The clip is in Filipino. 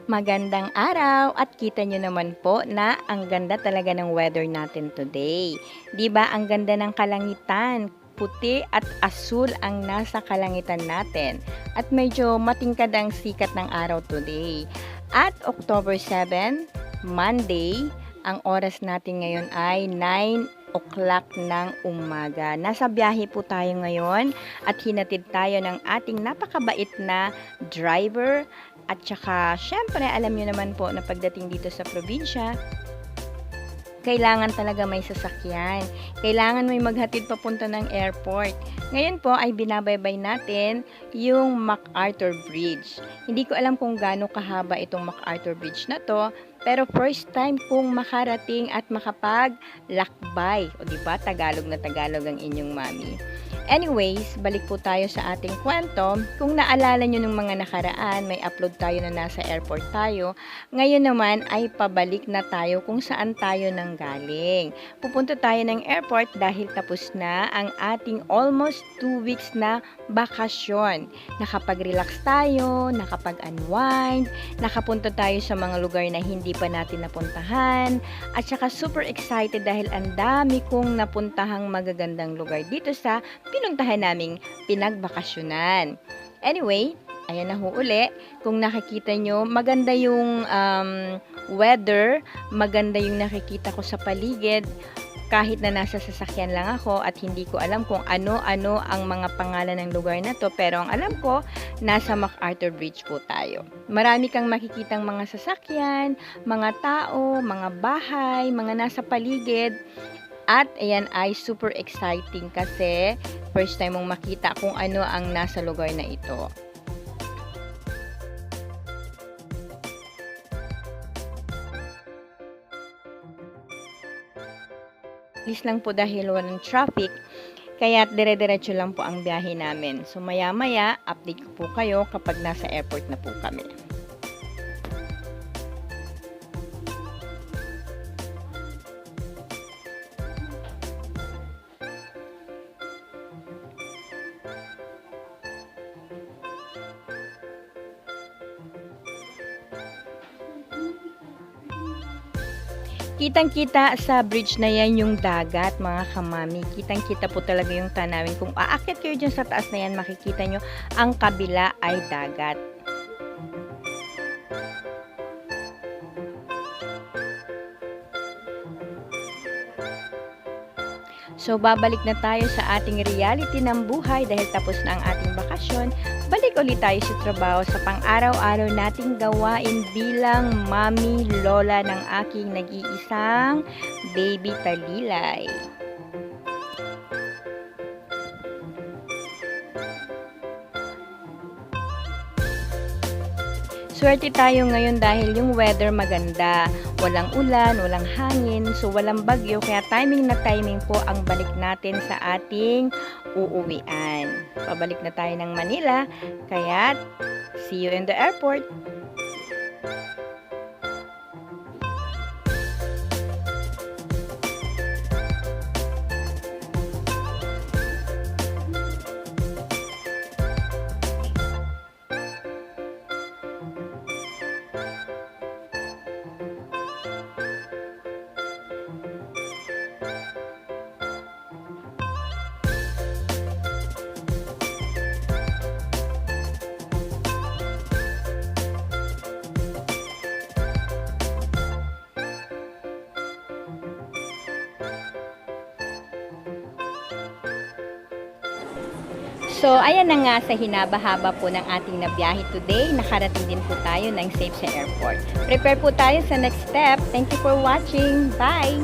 Magandang araw at kita nyo naman po na ang ganda talaga ng weather natin today. 'Di ba ang ganda ng kalangitan? Puti at asul ang nasa kalangitan natin at medyo matingkad ang sikat ng araw today. At October 7, Monday, ang oras natin ngayon ay 9 o'clock ng umaga. Nasa biyahe po tayo ngayon at hinatid tayo ng ating napakabait na driver. At saka, syempre, alam nyo naman po na pagdating dito sa probinsya, kailangan talaga may sasakyan. Kailangan may maghatid papunta ng airport. Ngayon po ay binabaybay natin yung MacArthur Bridge. Hindi ko alam kung gaano kahaba itong MacArthur Bridge na to, pero first time kong makarating at makapaglakbay. O diba, Tagalog na Tagalog ang inyong mami. Anyways, balik po tayo sa ating kwento. Kung naalala nyo nung mga nakaraan, may upload tayo na nasa airport tayo. Ngayon naman ay pabalik na tayo kung saan tayo nanggaling. Pupunta tayo ng airport dahil tapos na ang ating almost 2 weeks na bakasyon. Nakapag-relax tayo, nakapag-unwind, nakapunta tayo sa mga lugar na hindi pa natin napuntahan, at saka super excited dahil ang dami kong napuntahang magagandang lugar dito sa pinuntahan naming pinagbakasyonan. Anyway, ayan na ho uli. Kung nakikita nyo, maganda yung weather, maganda yung nakikita ko sa paligid. Kahit na nasa sasakyan lang ako at hindi ko alam kung ano-ano ang mga pangalan ng lugar na to, pero ang alam ko, nasa MacArthur Bridge po tayo. Marami kang makikitang mga sasakyan, mga tao, mga bahay, mga nasa paligid. At ayan ay super exciting kasi first time mong makita kung ano ang nasa lugar na ito. Please lang po dahil walang traffic, kaya dire-diretso lang po ang biyahe namin. So maya-maya, update ko po kayo kapag nasa airport na po kami. Kitang-kita sa bridge na yan yung dagat, mga kamami. Kitang-kita po talaga yung tanawin. Kung aakyat kayo dyan sa taas na yan, makikita nyo ang kabila ay dagat. So, babalik na tayo sa ating reality ng buhay dahil tapos na ang ating bakasyon. Balik ulit tayo sa trabaho sa pang-araw-araw nating gawain bilang mami, lola ng aking nag-iisang baby Talilay. Swerte tayo ngayon dahil yung weather maganda. Walang ulan, walang hangin, so walang bagyo. Kaya timing na timing po ang balik natin sa ating uuwian. Pabalik na tayo ng Manila. Kaya see you in the airport. So, ayan na nga sa hinaba-haba po ng ating nabiyahe today. Nakarating din po tayo ng safe sa airport. Prepare po tayo sa next step. Thank you for watching. Bye!